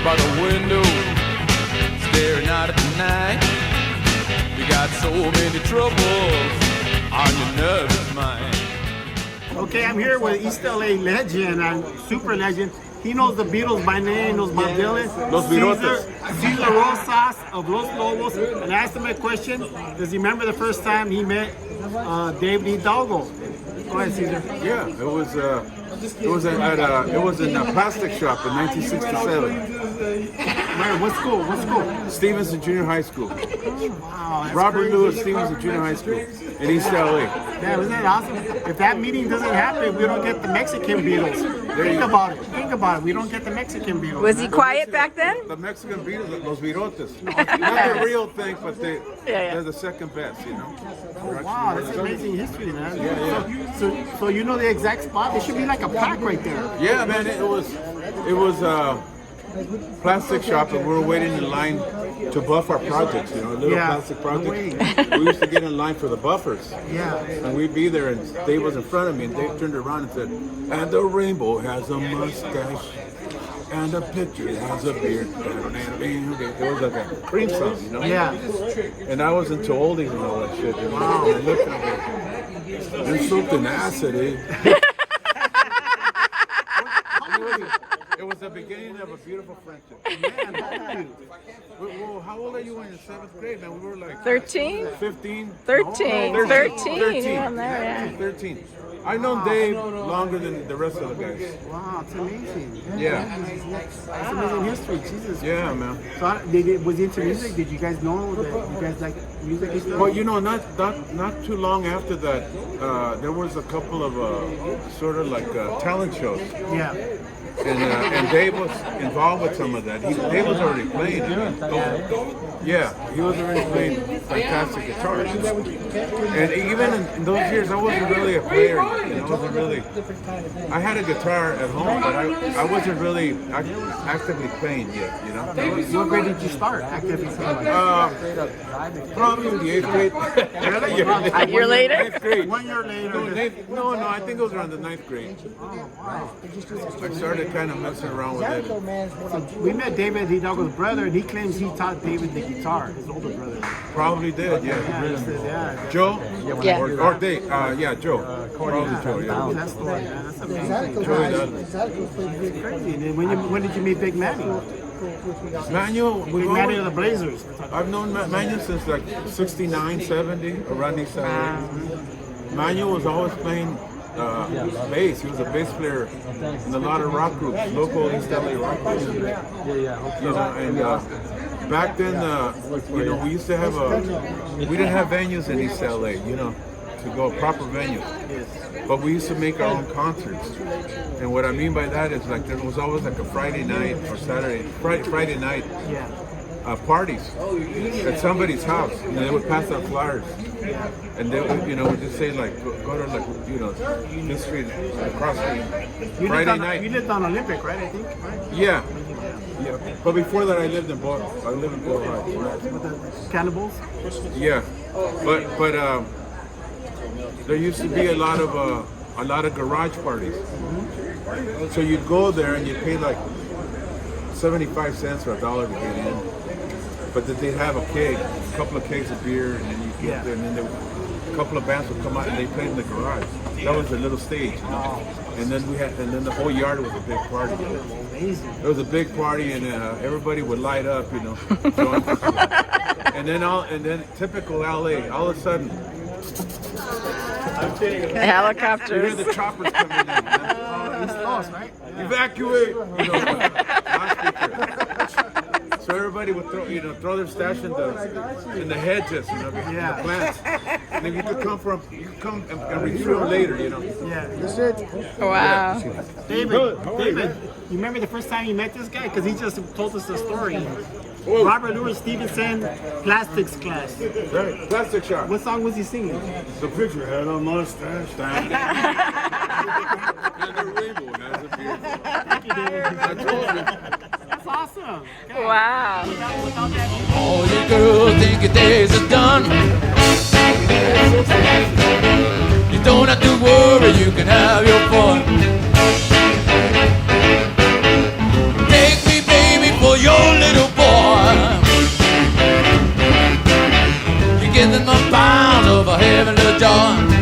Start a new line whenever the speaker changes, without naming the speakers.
by the window, staring out at the night. You got so many troubles on your nervous mind.
Okay, I'm here with East LA legend and super legend. He knows the Beatles by name, knows Bob Dylan.
Los Birotes.
Cesar Rosas of Los Lobos. And I asked him a question. Does he remember the first time he met David Hidalgo? Go ahead, Cesar.
Yeah, it was in a plastic shop in 1967.
Man, what school? What school?
Stevenson Junior High School.
Oh, wow, that's
Robert
crazy.
Lewis Stevenson Junior High School in East LA.
Yeah, isn't that awesome? If that meeting doesn't happen, we don't get the Mexican Beatles. Think about it. Think about it. We don't get the Mexican Beatles.
Was he quiet back then?
The Mexican Beatles, Los Birotes. Not the real thing, but they're the second best, you know.
Oh, wow, that's amazing history, man. So you know the exact spot? There should be like a plaque right there.
Yeah, man, it was plastic shop, and we were waiting in line to buff our projects, you know, a little plastic project. We used to get in line for the buffers.
Yeah.
And we'd be there, and Dave was in front of me, and Dave turned around and said, and the rainbow has a mustache, and a picture has a beard. It was like a cream song, you know?
Yeah.
And I was into oldies and all that shit. And I looked at him, there's something acid, eh? It was the beginning of a beautiful friendship. Man, well, how old are you in the 7th grade, man? We were like
13?
15?
13. 13.
13.
Around there, yeah.
13. I've known Dave longer than the rest of the guys.
Wow, it's amazing.
Yeah.
That's amazing history. Jesus.
Yeah, man.
So, was he into music? Did you guys know that you guys like music and stuff?
Well, you know, not too long after that, there was a couple of sort of like talent shows.
Yeah.
And Dave was involved with some of that. Dave was already playing. Yeah, he was already playing fantastic guitar. And even in those years, I wasn't really a player. You know, I wasn't really. I had a guitar at home, but I wasn't really actively playing yet. You know.
What grade did you start actively playing?
Probably in the 8th grade.
A year later?
8th grade.
1 year later.
No, I think it was around the 9th grade. I started kind of messing around with it.
So we met David Hidalgo's brother, and he claims he taught David the guitar, his older brother.
Probably did, yeah.
He says, yeah.
Joe?
Yeah.
Or Dave? Yeah, Joe. Probably Joe, yeah.
That's the one, man. That's amazing.
Joey Dudley.
It's crazy. And then when did you meet Big Manny?
Manuel,
Big Manny of the Blazers.
I've known Manuel since like 69, 70, around these times. Manuel was always playing bass. He was a bass player in a lot of rock groups, local East LA rock groups. You know, and back then, you know, we used to have we didn't have venues in East LA, you know, to go proper venues. But we used to make our own concerts. And what I mean by that is like there was always like a Friday night or Friday night parties at somebody's house. You know, they would pass out flyers. And they would, you know, would just say like, go to like, you know, this street, across the Friday night.
You lived on Olympic, right? I think, right?
Yeah. But before that, I lived in Boyle. I lived in Boyle Heights.
With the Cannibals?
Yeah. But there used to be a lot of garage parties. So you'd go there and you'd pay like 75 cents or $1 to get in. But then they'd have a couple of kegs of beer, and then you'd get there, and then a couple of bands would come out and they played in the garage. That was a little stage, you know? And then the whole yard was a big party. It was a big party, and everybody would light up, you know. and then typical LA, all of a sudden,
Helicopters.
you hear the choppers coming in.
East Los, right?
Evacuate! You know, loudspeaker. So everybody would throw their stash in the hedges, you know, in the plants. And then you could come and retrieve them later, you know.
Yeah, that's it.
Wow.
David, you remember the first time you met this guy? Because he just told us the story. Robert Louis Stevenson, Plastics Class.
Right, plastic shop.
What song was he singing?
The picture had a mustache. And the rainbow has a beard.
Thank you, David.
I told you.
That's awesome.
Wow.
Without that,
All you girls think your days are done. You don't have to worry, you can have your fun. Take me, baby, for than the pound of a heavenly joy.